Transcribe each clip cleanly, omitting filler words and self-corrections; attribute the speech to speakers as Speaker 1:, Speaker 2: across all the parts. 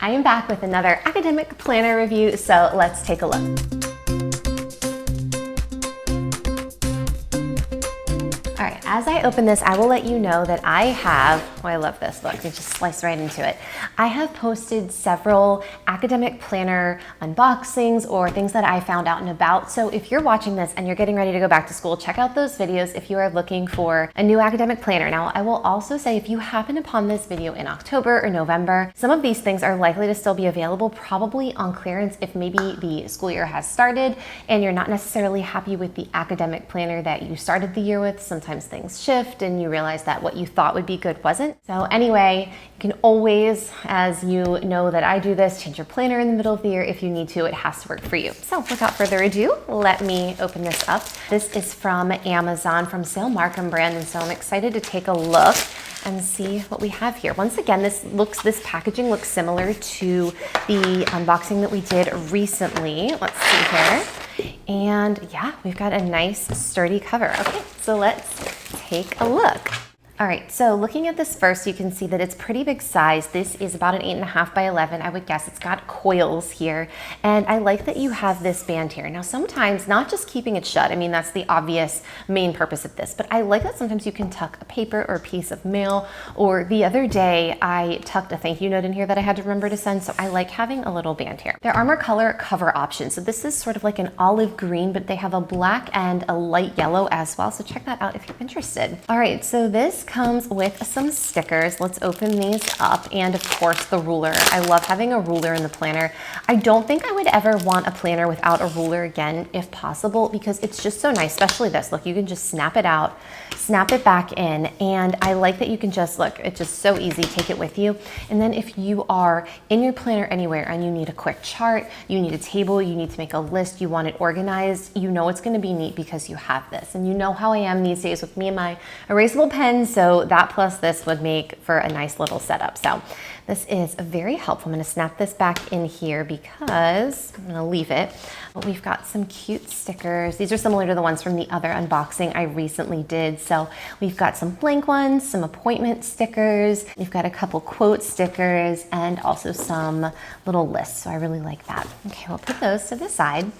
Speaker 1: I am back with another academic planner review, so let's take a look. All right, as I open this, I will let you know that I have, oh, I love this, look, it just sliced right into it. I have posted several academic planner unboxings or things that I found out and about. So if you're watching this and you're getting ready to go back to school, check out those videos if you are looking for a new academic planner. Now, I will also say if you happen upon this video in October or November, some of these things are likely to still be available, probably on clearance if maybe the school year has started and you're not necessarily happy with the academic planner that you started the year with. Sometimes things shift and you realize that what you thought would be good wasn't. So anyway, you can always, as you know that I do this, change your planner in the middle of the year if you need to. It has to work for you. So without further ado, let me open this up. This is from Amazon, from SAIL MARKAM brand, and so I'm excited to take a look and see what we have here. Once again, this packaging looks similar to the unboxing that we did recently. Let's see here. And yeah, we've got a nice sturdy cover. Okay, so let's take a look. All right, so looking at this first, you can see that it's pretty big size. This is about an 8.5 by 11. I would guess it's got coils here. And I like that you have this band here. Now, sometimes not just keeping it shut. I mean, that's the obvious main purpose of this, but I like that sometimes you can tuck a paper or a piece of mail. Or the other day, I tucked a thank you note in here that I had to remember to send. So I like having a little band here. There are more color cover options. So this is sort of like an olive green, but they have a black and a light yellow as well. So check that out if you're interested. All right, so this comes with some stickers. Let's open these up, and of course the ruler. I love having a ruler in the planner. I don't think I would ever want a planner without a ruler again if possible, because it's just so nice, especially this. Look, you can just snap it out, snap it back in, and I like that you can just, look, it's just so easy, take it with you. And then if you are in your planner anywhere and you need a quick chart, you need a table, you need to make a list, you want it organized, you know it's gonna be neat because you have this. And you know how I am these days with me and my erasable pen, so that plus this would make for a nice little setup. So this is very helpful. I'm gonna snap this back in here because I'm gonna leave it. We've got some cute stickers. These are similar to the ones from the other unboxing I recently did. So we've got some blank ones, some appointment stickers. We've got a couple quote stickers and also some little lists. So I really like that. Okay, we'll put those to the side.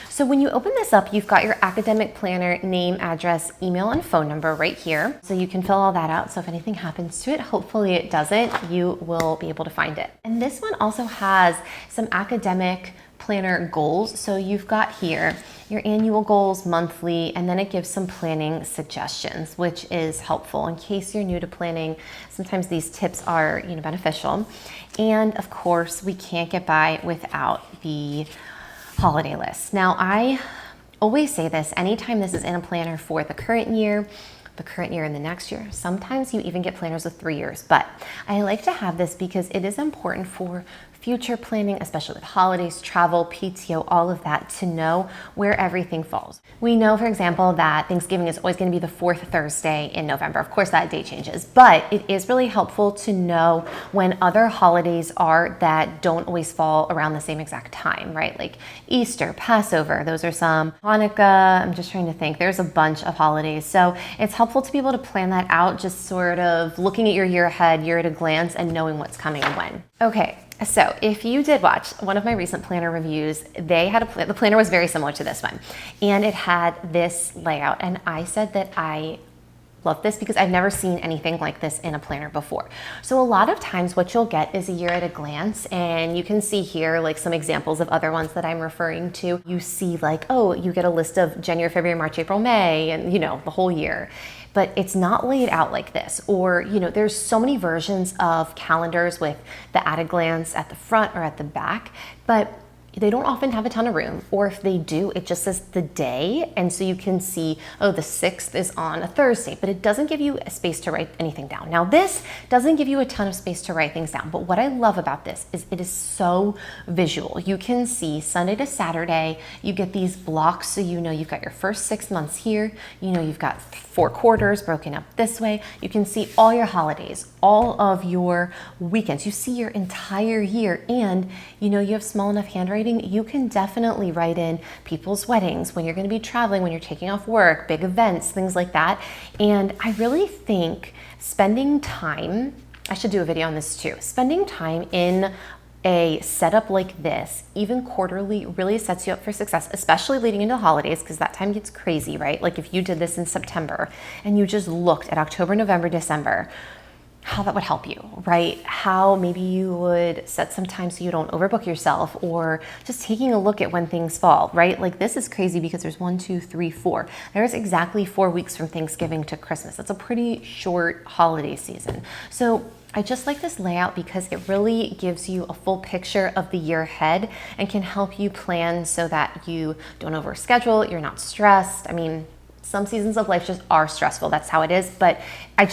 Speaker 1: So when you open this up, you've got your academic planner name, address, email, and phone number right here. So you can fill all that out. So if anything happens to it, hopefully it doesn't, you will be able to find it. And this one also has some academic planner goals. So you've got here your annual goals, monthly, and then it gives some planning suggestions, which is helpful in case you're new to planning. Sometimes these tips are, beneficial. And of course, we can't get by without the holiday list. Now, I always say this anytime this is in a planner for the current year and the next year. Sometimes you even get planners with 3 years, but I like to have this because it is important for future planning, especially with holidays, travel, PTO, all of that, to know where everything falls. We know, for example, that Thanksgiving is always going to be the 4th Thursday in November. Of course, that date changes, but it is really helpful to know when other holidays are that don't always fall around the same exact time, right? Like Easter, Passover, those are some. Hanukkah, I'm just trying to think. There's a bunch of holidays. So it's helpful to be able to plan that out, just sort of looking at your year ahead, year at a glance, and knowing what's coming and when. Okay. So if you did watch one of my recent planner reviews, they had the planner was very similar to this one, and it had this layout, and I said that I love this because I've never seen anything like this in a planner before. So a lot of times what you'll get is a year at a glance, and you can see here like some examples of other ones that I'm referring to. You see like, oh, you get a list of January, February, March, April, May, and the whole year. But it's not laid out like this. Or, there's so many versions of calendars with the at a glance at the front or at the back, but they don't often have a ton of room, or if they do, it just says the day, and so you can see, oh, the 6th is on a Thursday, but it doesn't give you a space to write anything down. Now, this doesn't give you a ton of space to write things down, but what I love about this is it is so visual. You can see Sunday to Saturday, you get these blocks, so you've got your first 6 months here, you've got 4 quarters broken up this way. You can see all your holidays, all of your weekends. You see your entire year, and you have small enough handwriting, you can definitely write in people's weddings, when you're going to be traveling, when you're taking off work, big events, things like that. And I really think spending time, I should do a video on this too, spending time in a setup like this, even quarterly, really sets you up for success, especially leading into the holidays, because that time gets crazy, right? Like if you did this in September and you just looked at October, November, December, how that would help you, right? How maybe you would set some time so you don't overbook yourself, or just taking a look at when things fall, right? Like this is crazy because there's 1, 2, 3, 4. There's exactly 4 weeks from Thanksgiving to Christmas. That's a pretty short holiday season. So I just like this layout because it really gives you a full picture of the year ahead and can help you plan so that you don't overschedule, you're not stressed. I mean, some seasons of life just are stressful. That's how it is. But I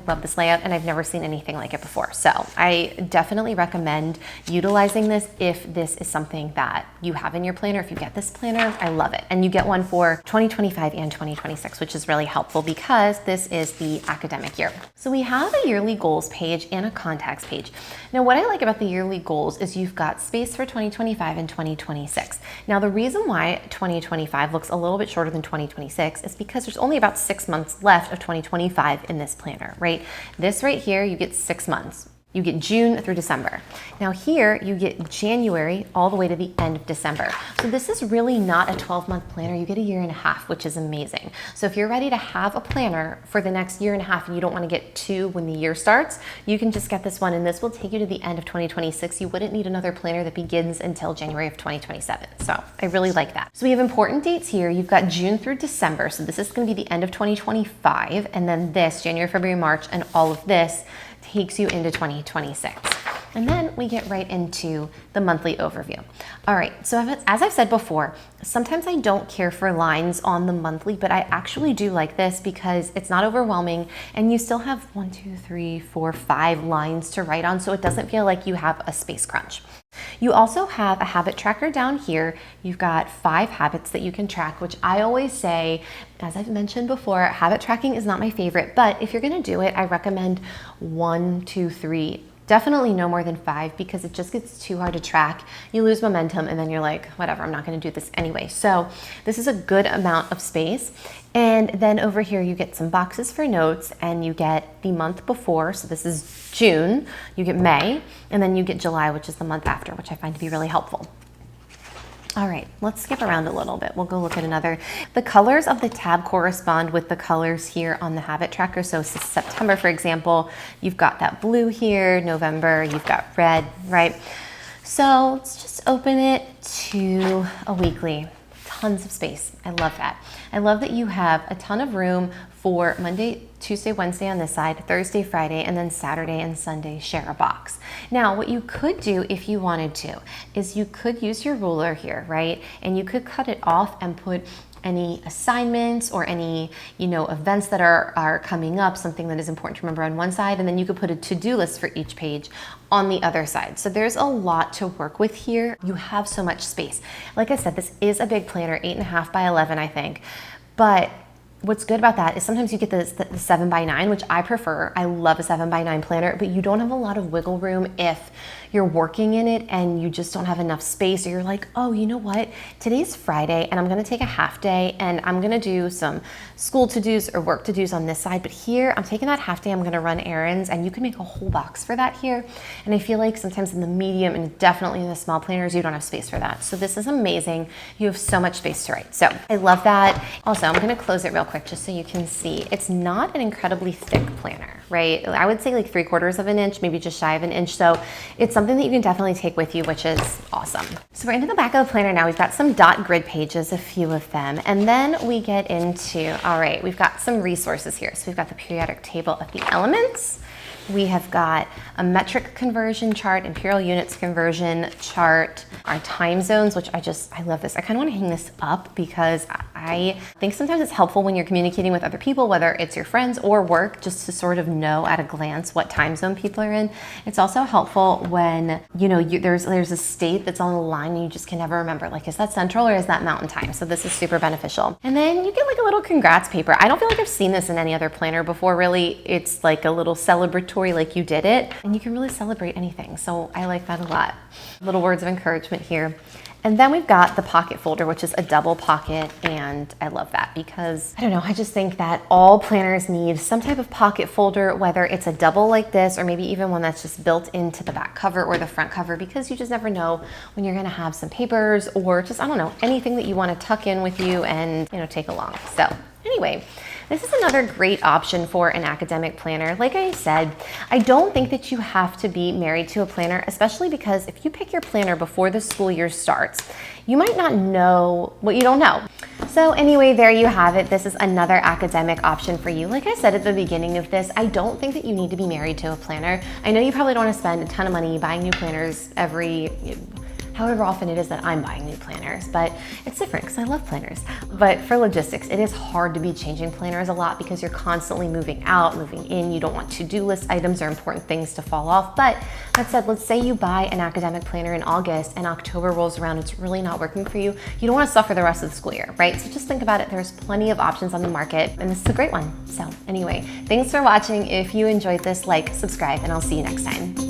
Speaker 1: love this layout and I've never seen anything like it before. So I definitely recommend utilizing this if this is something that you have in your planner. If you get this planner, I love it. And you get one for 2025 and 2026, which is really helpful because this is the academic year. So we have a yearly goals page and a contacts page. Now, what I like about the yearly goals is you've got space for 2025 and 2026. Now, the reason why 2025 looks a little bit shorter than 2026 is because there's only about 6 months left of 2025 in this planner, right? This right here, you get 6 months. You get June through December. Now here, you get January all the way to the end of December. So this is really not a 12-month planner. You get a year and a half, which is amazing. So if you're ready to have a planner for the next year and a half and you don't want to get 2 when the year starts, you can just get this one and this will take you to the end of 2026. You wouldn't need another planner that begins until January of 2027. So I really like that. So we have important dates here. You've got June through December. So this is going to be the end of 2025. And then this, January, February, March, and all of this takes you into 2026. And then we get right into the monthly overview. All right, so as I've said before, sometimes I don't care for lines on the monthly, but I actually do like this because it's not overwhelming and you still have 1, 2, 3, 4, 5 lines to write on, so it doesn't feel like you have a space crunch. You also have a habit tracker down here. You've got 5 habits that you can track, which I always say, as I've mentioned before, habit tracking is not my favorite, but if you're gonna do it, I recommend 1, 2, 3, definitely no more than 5 because it just gets too hard to track. You lose momentum and then you're like, whatever, I'm not gonna do this anyway. So this is a good amount of space. And then over here, you get some boxes for notes and you get the month before. So this is June, you get May, and then you get July, which is the month after, which I find to be really helpful. All right, let's skip around a little bit. We'll go look at another. The colors of the tab correspond with the colors here on the habit tracker. So September, for example, you've got that blue here, November, you've got red, right? So let's just open it to a weekly. Tons of space. I love that. I love that you have a ton of room for Monday, Tuesday, Wednesday on this side, Thursday, Friday, and then Saturday and Sunday share a box. Now, what you could do if you wanted to is you could use your ruler here, right? And you could cut it off and put any assignments or any, events that are coming up, something that is important to remember on one side, and then you could put a to-do list for each page on the other side. So there's a lot to work with here. You have so much space. Like I said, this is a big planner, 8.5 by 11, I think, but what's good about that is sometimes you get the 7 by 9, which I prefer. I love a 7 by 9 planner, but you don't have a lot of wiggle room if you're working in it and you just don't have enough space, or you're like, oh, you know what? Today's Friday and I'm gonna take a half day and I'm gonna do some school to-dos or work to-dos on this side, but here I'm taking that half day, I'm gonna run errands, and you can make a whole box for that here. And I feel like sometimes in the medium and definitely in the small planners, you don't have space for that. So this is amazing. You have so much space to write. So I love that. Also, I'm gonna close it real quick just so you can see. It's not an incredibly thick planner, right? I would say like 3/4 of an inch, maybe just shy of an inch. So it's something that you can definitely take with you, which is awesome. So we're into the back of the planner now. We've got some dot grid pages, a few of them. And then we get into, all right, we've got some resources here. So we've got the periodic table of the elements. We have got a metric conversion chart, imperial units conversion chart, our time zones, which I love this. I kind of want to hang this up because I think sometimes it's helpful when you're communicating with other people, whether it's your friends or work, just to sort of know at a glance what time zone people are in. It's also helpful when, there's a state that's on the line and you just can never remember, like, is that central or is that mountain time? So this is super beneficial. And then you get like a little congrats paper. I don't feel like I've seen this in any other planner before, really. It's like a little celebratory, like you did it, and you can really celebrate anything. So I like that a lot. Little words of encouragement here. And then we've got the pocket folder, which is a double pocket and and I love that because, I don't know, I just think that all planners need some type of pocket folder, whether it's a double like this or maybe even one that's just built into the back cover or the front cover, because you just never know when you're gonna have some papers or just, I don't know, anything that you wanna tuck in with you and, you know, take along. So anyway, this is another great option for an academic planner. Like I said, I don't think that you have to be married to a planner, especially because if you pick your planner before the school year starts, you might not know what you don't know. So anyway, there you have it. This is another academic option for you. Like I said at the beginning of this, I don't think that you need to be married to a planner. I know you probably don't want to spend a ton of money buying new planners however often it is that I'm buying new planners, but it's different because I love planners. But for logistics, it is hard to be changing planners a lot because you're constantly moving out, moving in. You don't want to-do list items or important things to fall off. But that said, let's say you buy an academic planner in August and October rolls around, it's really not working for you. You don't want to suffer the rest of the school year, right? So just think about it. There's plenty of options on the market and this is a great one. So anyway, thanks for watching. If you enjoyed this, like, subscribe, and I'll see you next time.